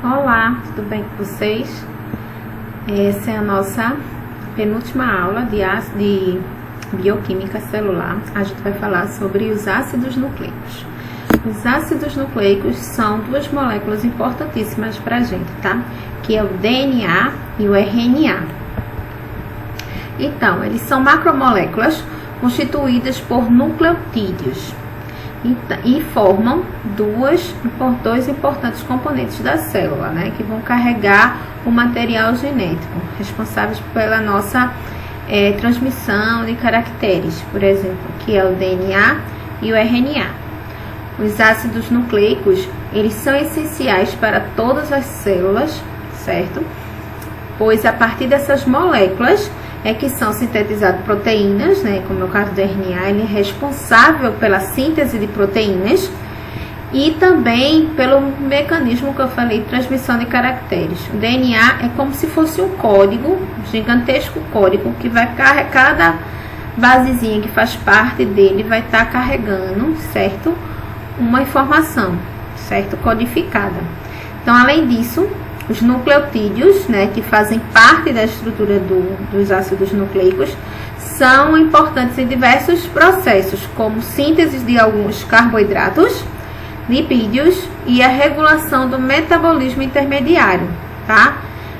Olá, tudo bem com vocês? Essa é a nossa penúltima aula de bioquímica celular. A gente vai falar sobre os ácidos nucleicos. Os ácidos nucleicos são duas moléculas importantíssimas para a gente, tá? Que é o DNA e o RNA. Então, eles são macromoléculas constituídas por nucleotídeos e formam dois importantes componentes da célula, né, que vão carregar o material genético, responsáveis pela nossa transmissão de caracteres, por exemplo, que é o DNA e o RNA. Os ácidos nucleicos, eles são essenciais para todas as células, certo? Pois a partir dessas moléculas é que são sintetizadas proteínas, né? Como no caso do RNA, ele é responsável pela síntese de proteínas e também pelo mecanismo que eu falei, transmissão de caracteres. O DNA é como se fosse um código, um gigantesco código, que vai carregar, cada basezinha que faz parte dele vai estar carregando, certo? Uma informação, certo? Codificada. Então, além disso, os nucleotídeos, né, que fazem parte da estrutura dos ácidos nucleicos, são importantes em diversos processos, como síntese de alguns carboidratos, lipídios e a regulação do metabolismo intermediário, tá?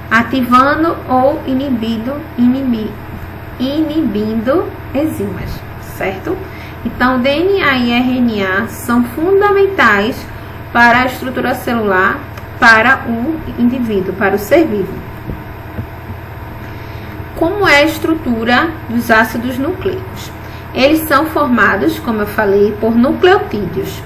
Ativando ou inibindo enzimas, certo? Então, DNA e RNA são fundamentais para a estrutura celular, para o indivíduo, para o ser vivo. Como é a estrutura dos ácidos nucleicos? Eles são formados, como eu falei, por nucleotídeos.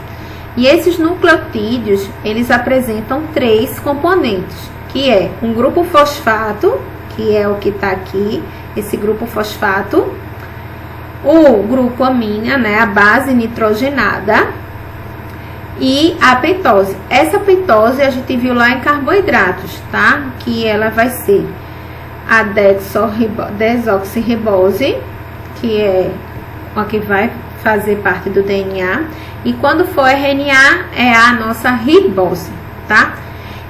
E esses nucleotídeos, eles apresentam três componentes, que é um grupo fosfato, que é o que está aqui, esse grupo fosfato, o grupo amina, né, a base nitrogenada, e a pentose. Essa pentose a gente viu lá em carboidratos, tá? Que ela vai ser a desoxirribose, que é a que vai fazer parte do DNA. E quando for RNA, é a nossa ribose, tá?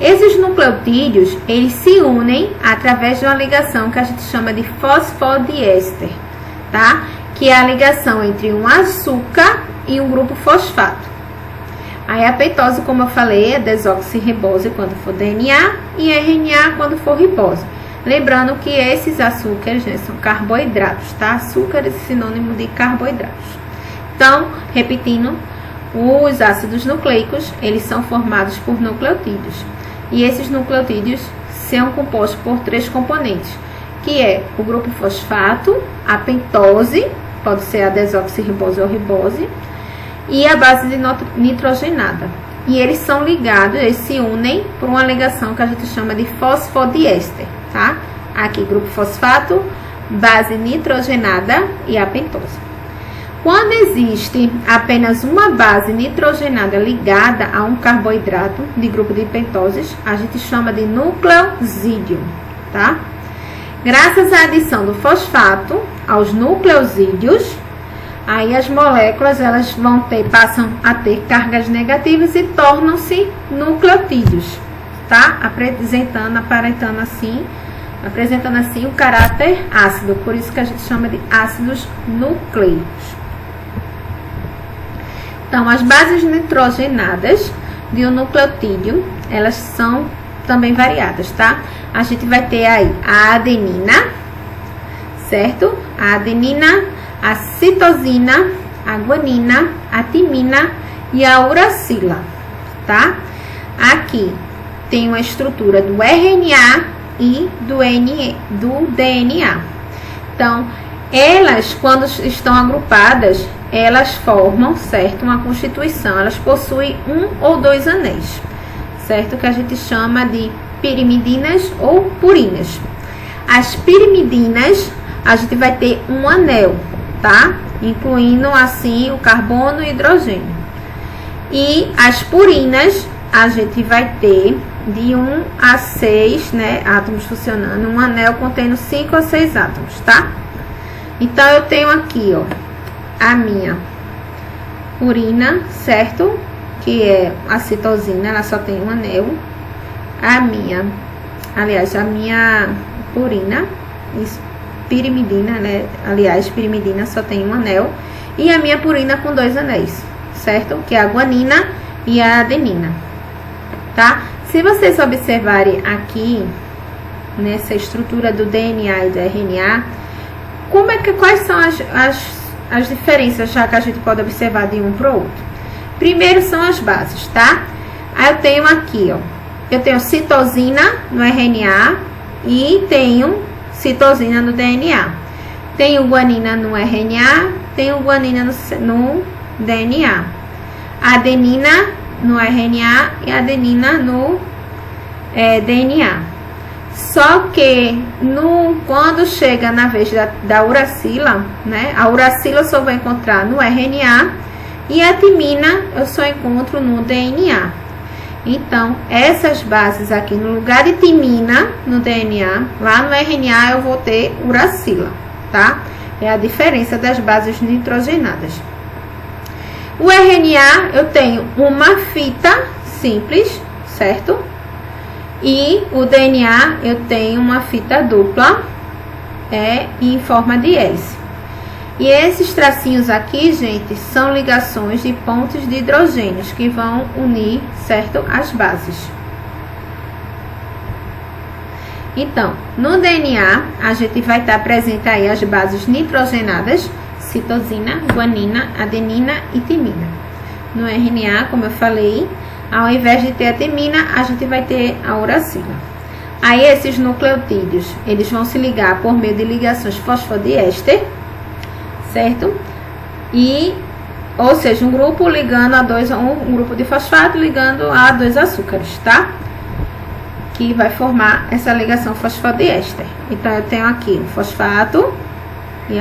Esses nucleotídeos, eles se unem através de uma ligação que a gente chama de fosfodiéster, tá? Que é a ligação entre um açúcar e um grupo fosfato. Aí a pentose, como eu falei, é desoxirribose quando for DNA e RNA quando for ribose. Lembrando que esses açúcares, né, são carboidratos, tá? Açúcar é sinônimo de carboidratos. Então, repetindo, os ácidos nucleicos, eles são formados por nucleotídeos. E esses nucleotídeos são compostos por três componentes, que é o grupo fosfato, a pentose, pode ser a desoxirribose ou ribose, e a base nitrogenada. E eles são ligados, eles se unem por uma ligação que a gente chama de fosfodiéster, tá? Aqui, grupo fosfato, base nitrogenada e a pentose. Quando existe apenas uma base nitrogenada ligada a um carboidrato de grupo de pentoses, a gente chama de nucleosídeo, tá? Graças à adição do fosfato aos nucleosídeos, aí as moléculas elas passam a ter cargas negativas e tornam-se nucleotídeos, tá? Apresentando assim o caráter ácido, por isso que a gente chama de ácidos nucleicos. Então, as bases nitrogenadas de um nucleotídeo, elas são também variadas, tá? A gente vai ter aí a adenina, certo? A adenina, a citosina, a guanina, a timina e a uracila, tá? Aqui tem uma estrutura do RNA e do DNA. Então, elas, quando estão agrupadas, elas formam, certo, uma constituição. Elas possuem um ou dois anéis, certo? Que a gente chama de pirimidinas ou purinas. As pirimidinas, a gente vai ter um anel, tá? Incluindo assim o carbono e o hidrogênio. E as purinas, a gente vai ter de 1 a 6, né, átomos funcionando, um anel contendo 5 a 6 átomos, tá? Então, eu tenho aqui, ó, a minha urina, certo? Que é a citosina, ela só tem um anel. a minha purina, pirimidina, né? Aliás, pirimidina só tem um anel. E a minha purina com 2 anéis, certo? Que é a guanina e a adenina, tá? Se vocês observarem aqui, nessa estrutura do DNA e do RNA, quais são as diferenças, já que a gente pode observar de um para o outro? Primeiro são as bases, tá? Aí eu tenho aqui, ó, eu tenho citosina no RNA e tenho citosina no DNA. Tenho guanina no RNA, tenho guanina no DNA. Adenina no RNA e adenina no DNA. Só que quando chega na vez da uracila, né? A uracila eu só vou encontrar no RNA e a timina eu só encontro no DNA. Então, essas bases aqui, no lugar de timina no DNA, lá no RNA eu vou ter uracila, tá? É a diferença das bases nitrogenadas. O RNA eu tenho uma fita simples, certo? E o DNA eu tenho uma fita dupla, em forma de hélice. E esses tracinhos aqui, gente, são ligações de pontos de hidrogênios que vão unir, certo, as bases. Então, no DNA, a gente vai estar presente aí as bases nitrogenadas, citosina, guanina, adenina e timina. No RNA, como eu falei, ao invés de ter a timina, a gente vai ter a uracila. Aí, esses nucleotídeos, eles vão se ligar por meio de ligações fosfodiéster, certo? Ou seja, um grupo ligando um grupo de fosfato ligando a 2 açúcares, tá? Que vai formar essa ligação fosfodiéster. Então, eu tenho aqui o fosfato e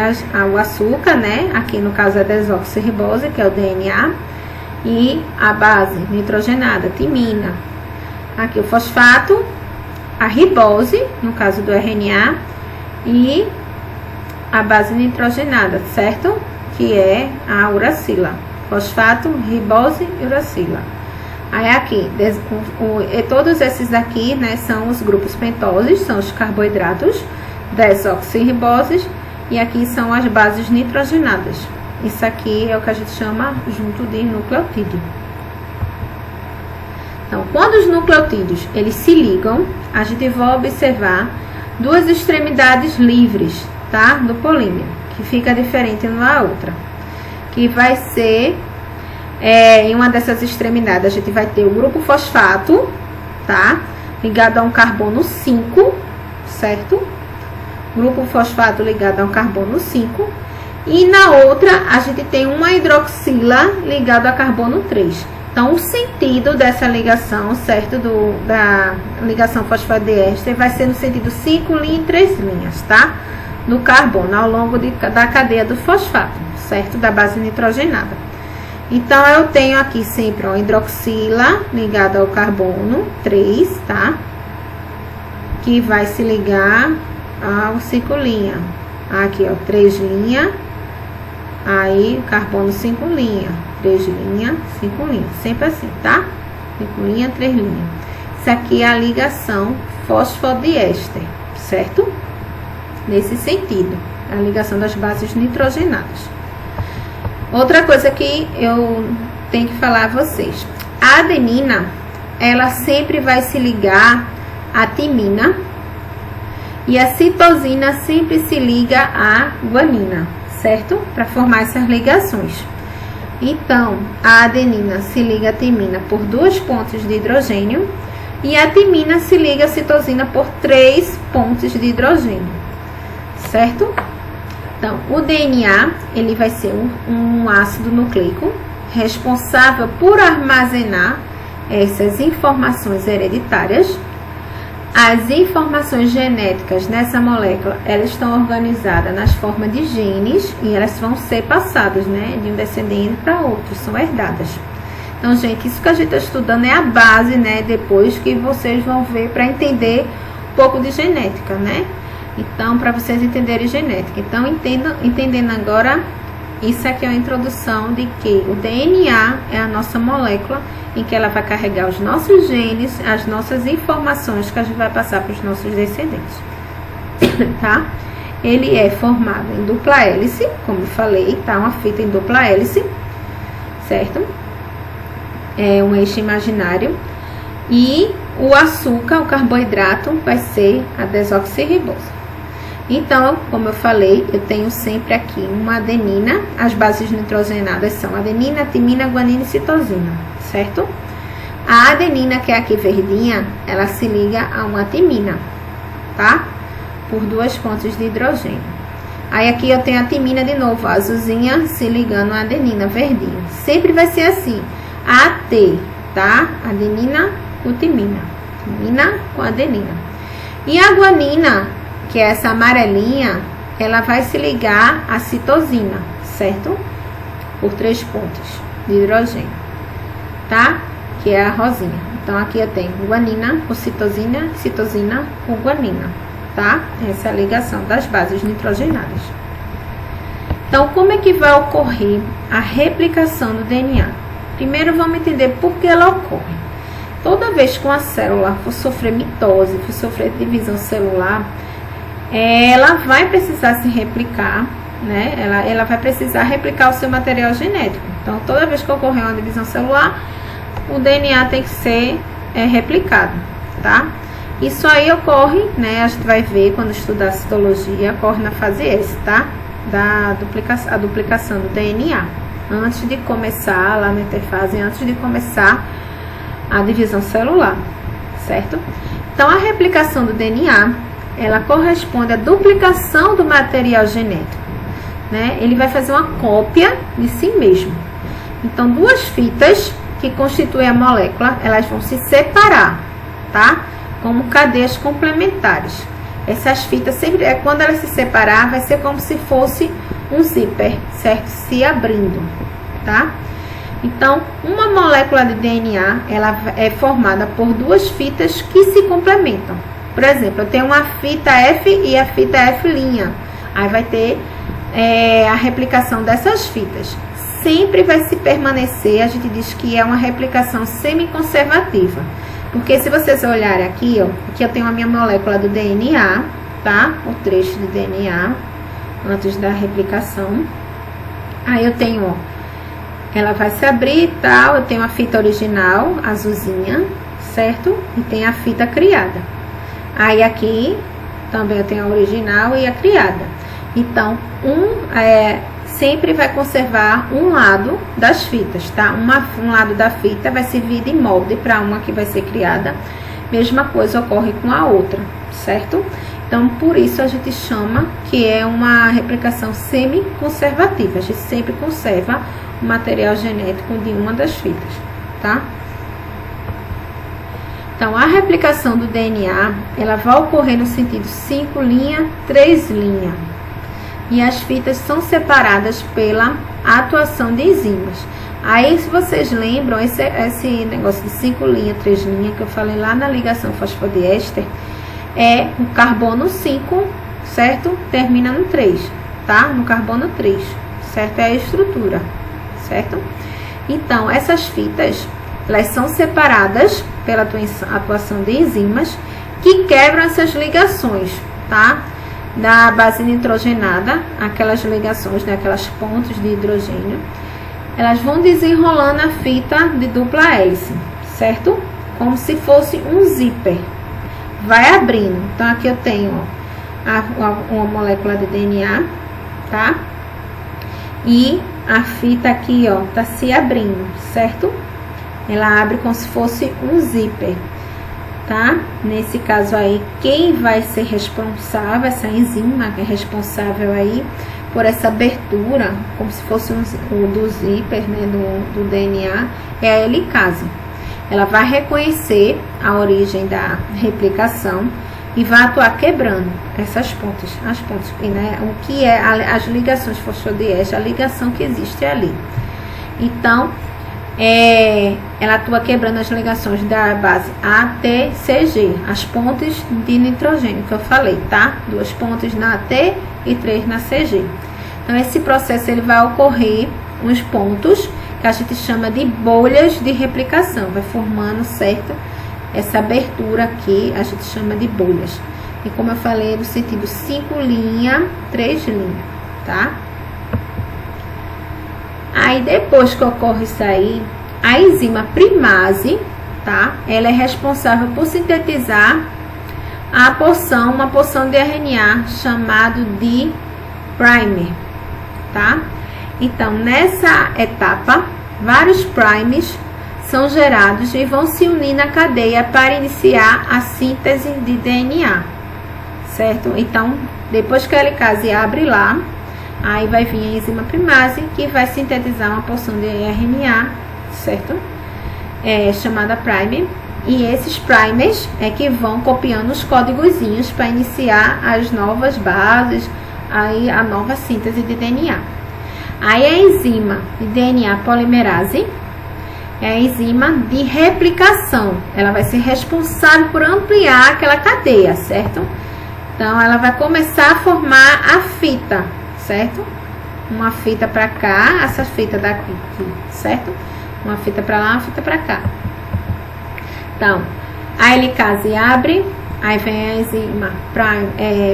o açúcar, né? Aqui no caso é desoxirribose, que é o DNA, e a base nitrogenada, timina. Aqui o fosfato, a ribose, no caso do RNA, e a base nitrogenada, certo? Que é a uracila. Fosfato, ribose e uracila. Aí aqui, todos esses aqui, né, são os grupos pentoses, são os carboidratos, desoxirriboses, e aqui são as bases nitrogenadas. Isso aqui é o que a gente chama junto de nucleotídeo. Então, quando os nucleotídeos, eles se ligam, a gente vai observar 2 extremidades livres, tá? Do polímero, que fica diferente uma da outra. Que vai ser, em uma dessas extremidades, a gente vai ter o grupo fosfato, tá? Ligado a um carbono 5, certo? Grupo fosfato ligado a um carbono 5. E na outra, a gente tem uma hidroxila ligada a carbono 3. Então, o sentido dessa ligação, certo? Da ligação fosfodiéster vai ser no sentido 5 linhas e 3 linhas, tá? Do carbono, ao longo da cadeia do fosfato, certo? Da base nitrogenada. Então, eu tenho aqui sempre uma hidroxila ligada ao carbono 3, tá? Que vai se ligar ao 5 linha. Aqui, ó, 3 linha. Aí, carbono 5 linha. 3 linha, 5 linha. Sempre assim, tá? 5 linha, 3 linha. Isso aqui é a ligação fosfodiéster, certo? Nesse sentido, a ligação das bases nitrogenadas. Outra coisa que eu tenho que falar a vocês. A adenina, ela sempre vai se ligar à timina. E a citosina sempre se liga à guanina, certo? Para formar essas ligações. Então, a adenina se liga à timina por 2 pontos de hidrogênio. E a timina se liga à citosina por 3 pontos de hidrogênio. Certo? Então, o DNA, ele vai ser um ácido nucleico responsável por armazenar essas informações hereditárias. As informações genéticas nessa molécula, elas estão organizadas nas formas de genes e elas vão ser passadas, né, de um descendente para outro, são herdadas. Então, gente, isso que a gente está estudando é a base, né, depois que vocês vão ver para entender um pouco de genética, né? Então, para vocês entenderem genética. Então, entendendo agora, isso aqui é uma introdução de que o DNA é a nossa molécula em que ela vai carregar os nossos genes, as nossas informações que a gente vai passar para os nossos descendentes, tá? Ele é formado em dupla hélice, como eu falei, tá? Uma fita em dupla hélice, certo? É um eixo imaginário. E o açúcar, o carboidrato, vai ser a desoxirribose. Então, como eu falei, eu tenho sempre aqui uma adenina. As bases nitrogenadas são adenina, timina, guanina e citosina, certo? A adenina, que é aqui verdinha, ela se liga a uma timina, tá? Por duas pontes de hidrogênio. Aí aqui eu tenho a timina de novo, a azulzinha se ligando à adenina verdinha. Sempre vai ser assim, AT, tá? Adenina com timina, timina com adenina. E a guanina, que é essa amarelinha, ela vai se ligar à citosina, certo? Por 3 pontos de hidrogênio, tá? Que é a rosinha. Então, aqui eu tenho guanina com citosina, citosina com guanina, tá? Essa é a ligação das bases nitrogenadas. Então, como é que vai ocorrer a replicação do DNA? Primeiro, vamos entender por que ela ocorre. Toda vez que uma célula for sofrer mitose, for sofrer divisão celular, ela vai precisar se replicar, né? Ela vai precisar replicar o seu material genético. Então, toda vez que ocorrer uma divisão celular, o DNA tem que ser replicado, tá? Isso aí ocorre, né? A gente vai ver quando estudar citologia, ocorre na fase S, tá? A duplicação do DNA. Antes de começar, lá na interfase, antes de começar a divisão celular, certo? Então, a replicação do DNA, ela corresponde à duplicação do material genético, né? Ele vai fazer uma cópia de si mesmo. Então, duas fitas que constituem a molécula, elas vão se separar, tá? Como cadeias complementares. Essas fitas, sempre, quando elas se separar, vai ser como se fosse um zíper, certo? Se abrindo, tá? Então, uma molécula de DNA, ela é formada por duas fitas que se complementam. Por exemplo, eu tenho uma fita F e a fita F'. Aí vai ter a replicação dessas fitas. Sempre vai se permanecer, a gente diz que é uma replicação semi-conservativa. Porque se vocês olharem aqui, ó, aqui eu tenho a minha molécula do DNA, tá? O trecho de DNA, antes da replicação. Aí eu tenho, ó, ela vai se abrir e tal, eu tenho a fita original, azulzinha, certo? E tem a fita criada. Aí aqui também eu tenho a original e a criada. Então, sempre vai conservar um lado das fitas, tá? Um lado da fita vai servir de molde para uma que vai ser criada. Mesma coisa ocorre com a outra, certo? Então, por isso a gente chama que é uma replicação semi-conservativa. A gente sempre conserva o material genético de uma das fitas, tá? Então, a replicação do DNA, ela vai ocorrer no sentido 5', 3'. E as fitas são separadas pela atuação de enzimas. Aí, se vocês lembram, esse negócio de 5', 3', que eu falei lá na ligação fosfodiéster, é o carbono 5, certo? Termina no 3, tá? No carbono 3, certo? É a estrutura, certo? Então, essas fitas, elas são separadas pela atuação de enzimas que quebram essas ligações, tá? Da base nitrogenada, aquelas ligações, né? Aquelas pontes de hidrogênio, elas vão desenrolando a fita de dupla hélice, certo? Como se fosse um zíper. Vai abrindo. Então, aqui eu tenho, ó, uma molécula de DNA, tá? E a fita aqui, ó, tá se abrindo, certo? Ela abre como se fosse um zíper, tá? Nesse caso aí, quem vai ser responsável, essa enzima que é responsável aí por essa abertura, como se fosse o do zíper, né, do DNA, é a helicase. Ela vai reconhecer a origem da replicação e vai atuar quebrando essas pontes, as pontes, né, o que é as ligações fosfodiésteres, a ligação que existe ali. Então, ela atua quebrando as ligações da base ATCG, as pontes de nitrogênio que eu falei, tá? 2 pontes na AT e 3 na CG. Então, esse processo ele vai ocorrer uns pontos que a gente chama de bolhas de replicação. Vai formando, certo? Essa abertura aqui a gente chama de bolhas. E como eu falei, no sentido 5 linhas, 3 linhas, tá? Aí depois que ocorre isso aí, a enzima primase, tá? Ela é responsável por sintetizar uma porção de RNA chamado de primer, tá? Então, nessa etapa, vários primers são gerados e vão se unir na cadeia para iniciar a síntese de DNA, certo? Então, depois que a helicase abre lá, aí vai vir a enzima primase, que vai sintetizar uma porção de RNA, certo? Chamada primer. E esses primers é que vão copiando os códigozinhos para iniciar as novas bases, aí a nova síntese de DNA. Aí a enzima de DNA polimerase é a enzima de replicação. Ela vai ser responsável por ampliar aquela cadeia, certo? Então, ela vai começar a formar a fita, certo? Uma fita para cá, essa fita daqui, certo? Uma fita para lá, uma fita para cá. Então, a helicase abre, aí vem a enzima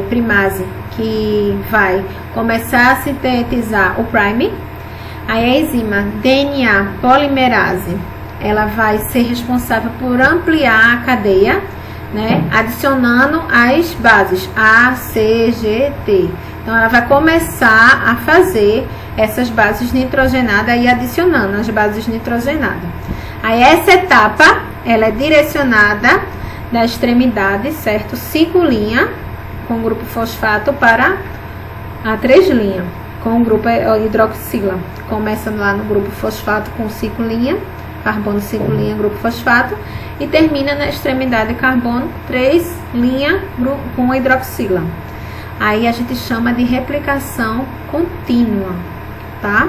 primase, que vai começar a sintetizar o primer. Aí a enzima DNA polimerase, ela vai ser responsável por ampliar a cadeia, né? Adicionando as bases A, C, G, T. Então, ela vai começar a fazer essas bases nitrogenadas e adicionando as bases nitrogenadas. Aí, essa etapa, ela é direcionada da extremidade, certo? 5 linhas, com o grupo fosfato, para a 3 linhas, com o grupo hidroxila. Começando lá no grupo fosfato com 5 linhas, carbono 5 linhas, grupo fosfato, e termina na extremidade carbono 3 linhas com hidroxila. Aí a gente chama de replicação contínua, tá?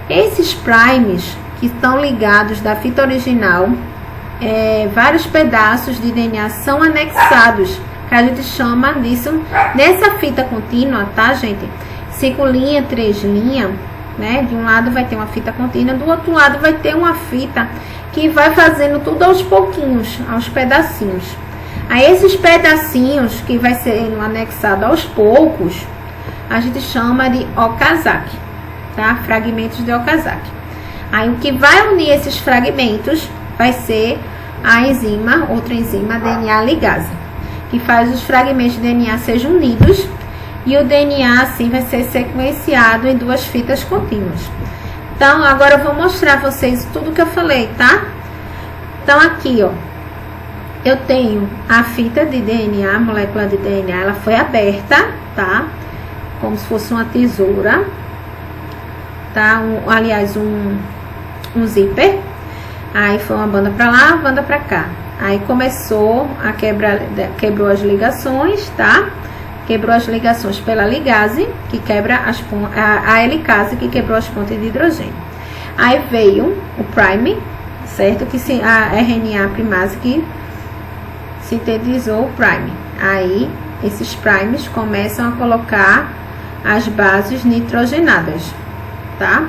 Esses primers que estão ligados da fita original, vários pedaços de DNA são anexados, que a gente chama disso, nessa fita contínua, tá, gente? 5 linhas, 3 linhas, né? De um lado vai ter uma fita contínua, do outro lado vai ter uma fita que vai fazendo tudo aos pouquinhos, aos pedacinhos. Aí esses pedacinhos que vai sendo anexado aos poucos, a gente chama de Okazaki, tá? Fragmentos de Okazaki. Aí o que vai unir esses fragmentos vai ser a enzima, outra enzima, DNA ligase, que faz os fragmentos de DNA sejam unidos e o DNA assim vai ser sequenciado em 2 fitas contínuas. Então, agora eu vou mostrar a vocês tudo que eu falei, tá? Então, aqui, ó, eu tenho a fita de DNA, a molécula de DNA, ela foi aberta, tá? Como se fosse uma tesoura, tá? Aliás, um zíper. Aí foi uma banda pra lá, uma banda pra cá. Aí começou a quebrou as ligações, tá? Quebrou as ligações pela ligase, que quebra a helicase, que quebrou as pontes de hidrogênio. Aí veio o primer, certo? A RNA primase que sintetizou o primer. Aí, esses primers começam a colocar as bases nitrogenadas, tá?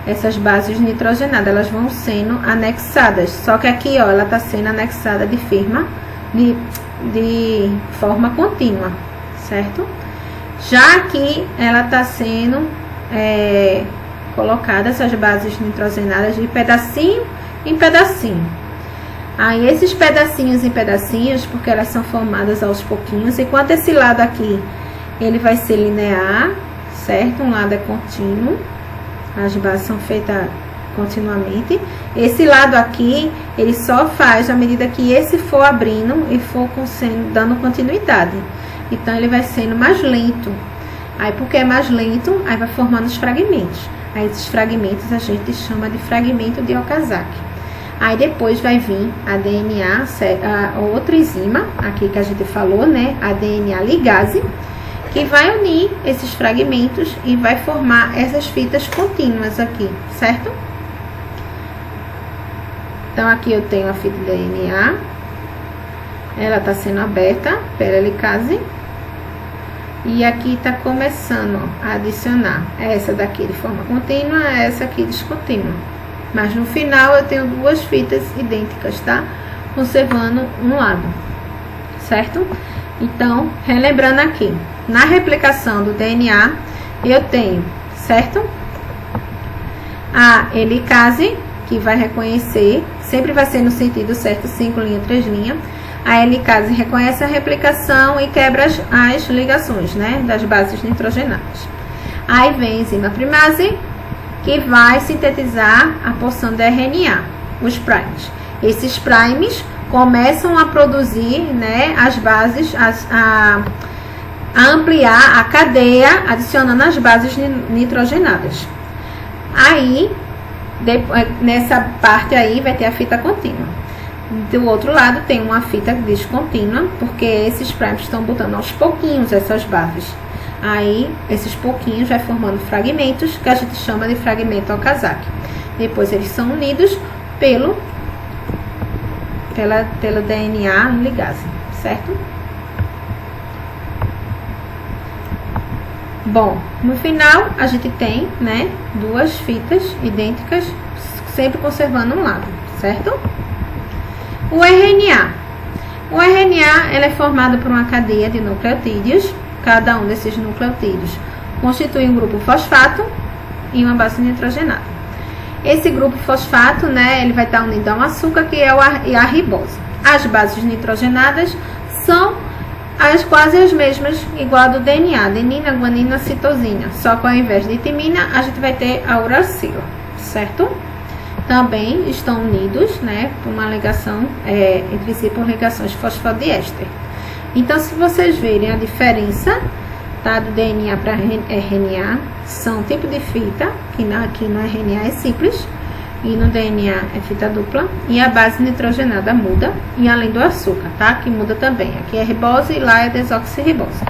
Essas bases nitrogenadas, elas vão sendo anexadas. Só que aqui, ó, ela tá sendo anexada de forma contínua, certo? Já aqui, ela tá sendo colocada, essas bases nitrogenadas, de pedacinho em pedacinho. Aí, esses pedacinhos em pedacinhos, porque elas são formadas aos pouquinhos, enquanto esse lado aqui, ele vai ser linear, certo? Um lado é contínuo, as bases são feitas continuamente. Esse lado aqui, ele só faz à medida que esse for abrindo e for dando continuidade. Então, ele vai sendo mais lento. Aí, porque é mais lento, aí vai formando os fragmentos. Aí, esses fragmentos a gente chama de fragmento de Okazaki. Aí, depois vai vir a DNA, a outra enzima, aqui que a gente falou, né? A DNA ligase, que vai unir esses fragmentos e vai formar essas fitas contínuas aqui, certo? Então, aqui eu tenho a fita de DNA. Ela está sendo aberta pela helicase. E aqui tá começando, ó, a adicionar essa daqui de forma contínua, essa aqui descontínua. Mas no final eu tenho duas fitas idênticas, tá? Conservando um lado, certo? Então, relembrando aqui, na replicação do DNA, eu tenho, certo? A helicase, que vai reconhecer, sempre vai ser no sentido certo, 5 linhas, 3 linhas. A helicase reconhece a replicação e quebra as ligações, né, das bases nitrogenadas. Aí vem a enzima primase, que vai sintetizar a porção de RNA, os primes. Esses primes começam a produzir, né, as bases, a ampliar a cadeia, adicionando as bases nitrogenadas. Aí, nessa parte aí, vai ter a fita contínua. Do outro lado, tem uma fita descontínua, porque esses primes estão botando aos pouquinhos essas bases. Aí, esses pouquinhos vai formando fragmentos, que a gente chama de fragmento Okazaki. Depois, eles são unidos pelo DNA em ligase, certo? Bom, no final, a gente tem, né, duas fitas idênticas, sempre conservando um lado, certo? O RNA. O RNA, ele é formado por uma cadeia de nucleotídeos. Cada um desses nucleotídeos constitui um grupo fosfato e uma base nitrogenada. Esse grupo fosfato, né, ele vai estar unido a um açúcar, que é a ribose. As bases nitrogenadas são quase as mesmas, igual a do DNA, adenina, guanina, citosina. Só que ao invés de timina, a gente vai ter a uracila, certo? Também estão unidos, né, por uma ligação, entre si por ligações fosfodiéster. Então, se vocês verem a diferença, tá, do DNA para RNA, são tipo de fita, que aqui no RNA é simples, e no DNA é fita dupla, e a base nitrogenada muda, e além do açúcar, tá, que muda também. Aqui é ribose e lá é desoxirribose.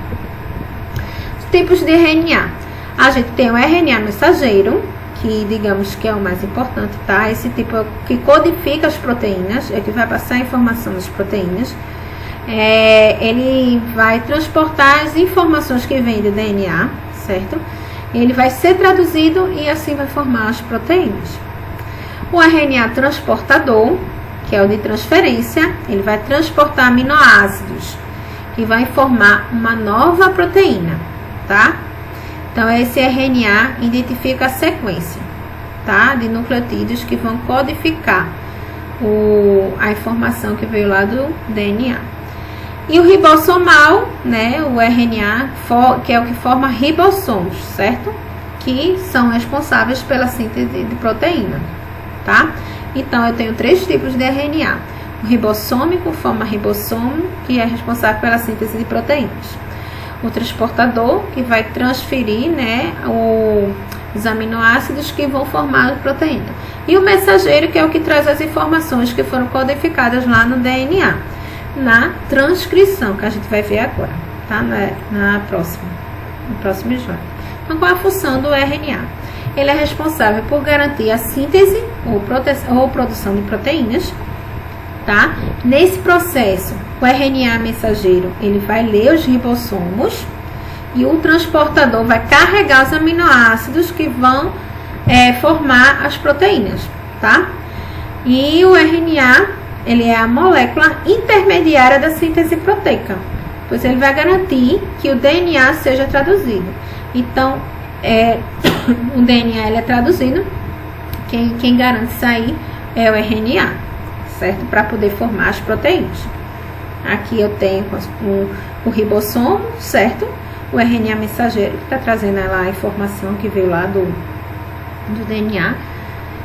Os tipos de RNA. A gente tem o RNA mensageiro, que digamos que é o mais importante, tá? Esse tipo é o que codifica as proteínas, é que vai passar a informação das proteínas. Ele vai transportar as informações que vêm do DNA, certo? Ele vai ser traduzido e assim vai formar as proteínas. O RNA transportador, que é o de transferência, ele vai transportar aminoácidos, que vai formar uma nova proteína, tá? Então, esse RNA identifica a sequência, tá, de nucleotídeos que vão codificar a informação que veio lá do DNA. E o ribossomal, né, o RNA, que é o que forma ribossomos, certo? Que são responsáveis pela síntese de proteína, tá? Então, eu tenho três tipos de RNA. O ribossômico forma ribossomo, que é responsável pela síntese de proteínas. O transportador, que vai transferir, né, os aminoácidos que vão formar a proteína. E o mensageiro, que é o que traz as informações que foram codificadas lá no DNA. Na transcrição, que a gente vai ver agora, tá? No próximo slide. Então, qual é a função do RNA? Ele é responsável por garantir a síntese ou produção de proteínas, tá? Nesse processo, o RNA mensageiro, ele vai ler os ribossomos e o transportador vai carregar os aminoácidos que vão formar as proteínas, tá? E o RNA, ele é a molécula intermediária da síntese proteica, pois ele vai garantir que o DNA seja traduzido. Então, o DNA ele é traduzido, quem garante isso aí é o RNA, certo? Para poder formar as proteínas. Aqui eu tenho o ribossomo, certo? O RNA mensageiro, que está trazendo lá a informação que veio lá do DNA.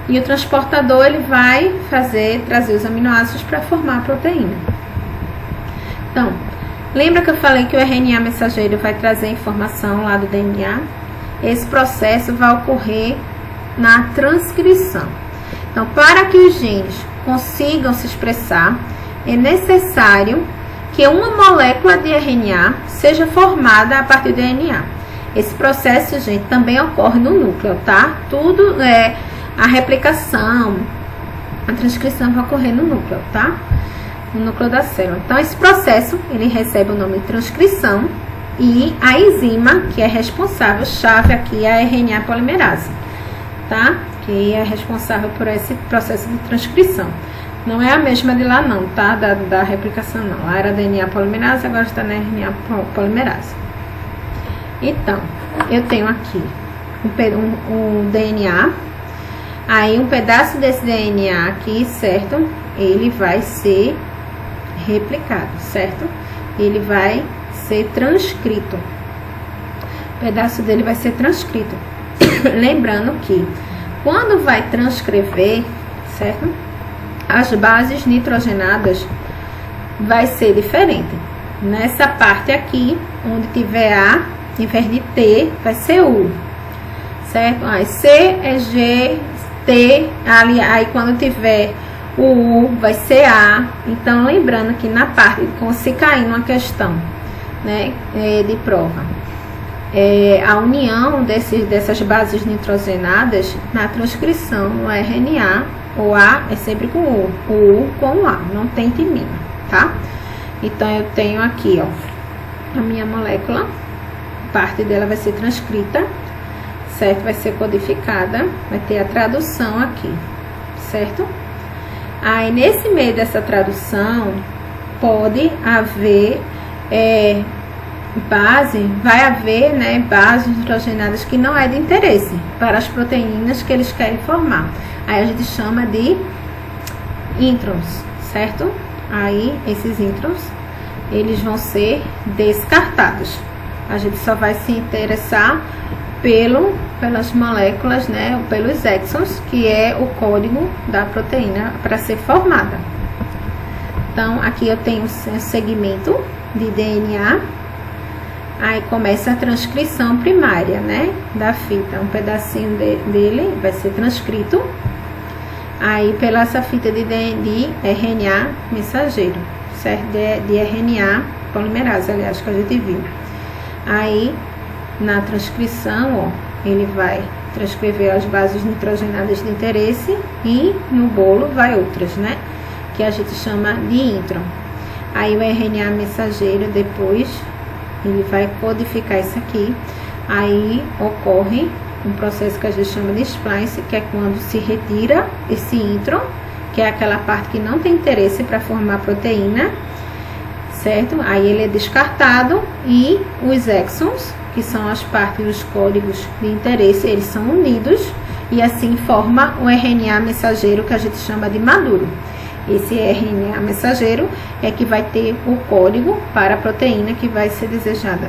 E o transportador, ele vai trazer os aminoácidos para formar a proteína. Então, lembra que eu falei que o RNA mensageiro vai trazer a informação lá do DNA? Esse processo vai ocorrer na transcrição. Então, para que os genes consigam se expressar, é necessário que uma molécula de RNA seja formada a partir do DNA. Esse processo, gente, também ocorre no núcleo, tá? Tudo a replicação, a transcrição vai ocorrer no núcleo, tá? No núcleo da célula. Então, esse processo, ele recebe o nome de transcrição e a enzima que é responsável, chave aqui, é a RNA polimerase, tá? Que é responsável por esse processo de transcrição. Não é a mesma de lá não, tá? Da replicação não. Lá era DNA polimerase, agora está na RNA polimerase. Então, eu tenho aqui um DNA, aí um pedaço desse DNA aqui, certo? Ele vai ser replicado, certo? Ele vai ser transcrito. O pedaço dele vai ser transcrito. Lembrando que quando vai transcrever, certo? As bases nitrogenadas vai ser diferente. Nessa parte aqui, onde tiver A, em vez de T, vai ser U, certo? Aí C é G, T, ali, aí quando tiver o U, vai ser A. Então, lembrando que na parte, como se cair numa questão, né, de prova, a união dessas bases nitrogenadas na transcrição no RNA, o A é sempre com o U com o A, não tem timina, tá? Então, eu tenho aqui, ó, a minha molécula, parte dela vai ser transcrita, certo? Vai ser codificada, vai ter a tradução aqui, certo? Aí, nesse meio dessa tradução, pode haver vai haver, né, bases nitrogenadas que não é de interesse para as proteínas que eles querem formar. Aí a gente chama de introns, certo? Aí esses introns, eles vão ser descartados. A gente só vai se interessar pelas moléculas, né, ou pelos exons, que é o código da proteína para ser formada. Então, aqui eu tenho um segmento de DNA. Aí começa a transcrição primária, né, da fita. Um pedacinho dele vai ser transcrito. Aí pela essa fita de RNA mensageiro, certo? De RNA polimerase, aliás, que a gente viu. Aí na transcrição, ó, ele vai transcrever as bases nitrogenadas de interesse e no bolo vai outras, né? Que a gente chama de intron. Aí o RNA mensageiro depois ele vai codificar isso aqui. Aí ocorre um processo que a gente chama de splice, que é quando se retira esse intron, que é aquela parte que não tem interesse para formar proteína, certo? Aí ele é descartado e os exons, que são as partes dos códigos de interesse, eles são unidos e assim forma o RNA mensageiro, que a gente chama de maduro. Esse RNA mensageiro é que vai ter o código para a proteína que vai ser desejada,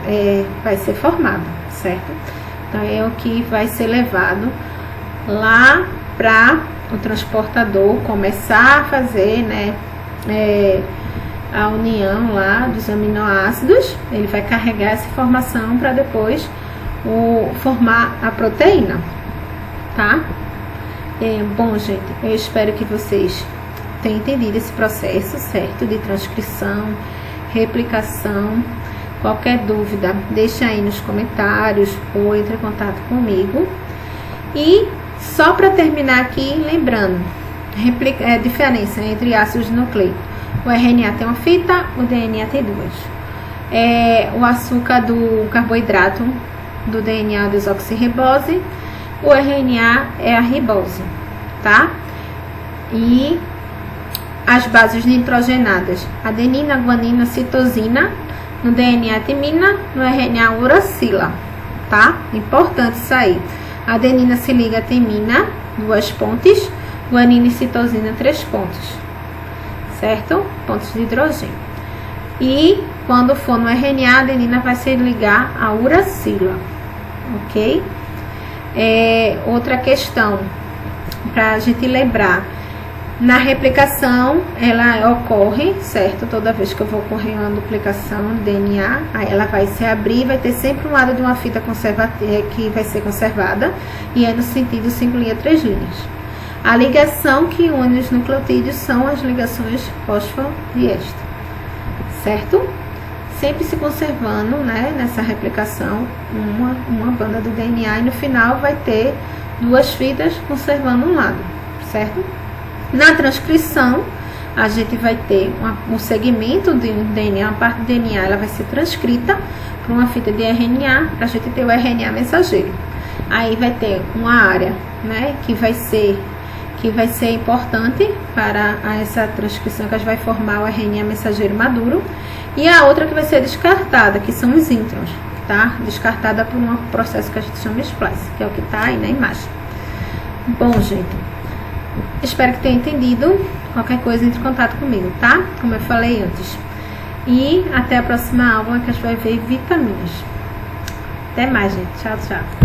vai ser formada, certo? Então, é o que vai ser levado lá para o transportador começar a fazer, né, a união lá dos aminoácidos. Ele vai carregar essa informação para depois formar a proteína, tá? Bom, gente, eu espero que vocês tenham entendido esse processo, certo? De transcrição, replicação. Qualquer dúvida, deixa aí nos comentários ou entre em contato comigo. E só para terminar aqui, lembrando, a diferença entre ácidos nucleicos. O RNA tem uma fita, o DNA tem duas. O açúcar do carboidrato do DNA é a desoxirribose, o RNA é a ribose, tá? E as bases nitrogenadas, adenina, guanina, citosina, no DNA timina, no RNA uracila, tá? Importante isso aí. Adenina se liga a timina, 2 pontes, guanina e citosina, 3 pontos, certo? Pontos de hidrogênio. E quando for no RNA, a adenina vai se ligar a uracila, ok? Outra questão para a gente lembrar. Na replicação, ela ocorre, certo? Toda vez que eu vou ocorrer uma duplicação do DNA, aí ela vai se abrir, vai ter sempre um lado de uma fita que vai ser conservada, e é no sentido 5 linhas, 3 linhas. A ligação que une os nucleotídeos são as ligações fosfodiéster, certo? Sempre se conservando, né, nessa replicação, uma banda do DNA, e no final vai ter 2 fitas conservando um lado, certo? Na transcrição, a gente vai ter um segmento de DNA, a parte do DNA ela vai ser transcrita, para uma fita de RNA, para a gente ter o RNA mensageiro. Aí vai ter uma área, né, que vai ser importante para essa transcrição, que a gente vai formar o RNA mensageiro maduro, e a outra que vai ser descartada, que são os introns, tá? Descartada por um processo que a gente chama de splice, que é o que tá aí na imagem. Bom, gente, espero que tenha entendido. Qualquer coisa, entre em contato comigo, tá? Como eu falei antes. E até a próxima aula, que a gente vai ver vitaminas. Até mais, gente. Tchau, tchau.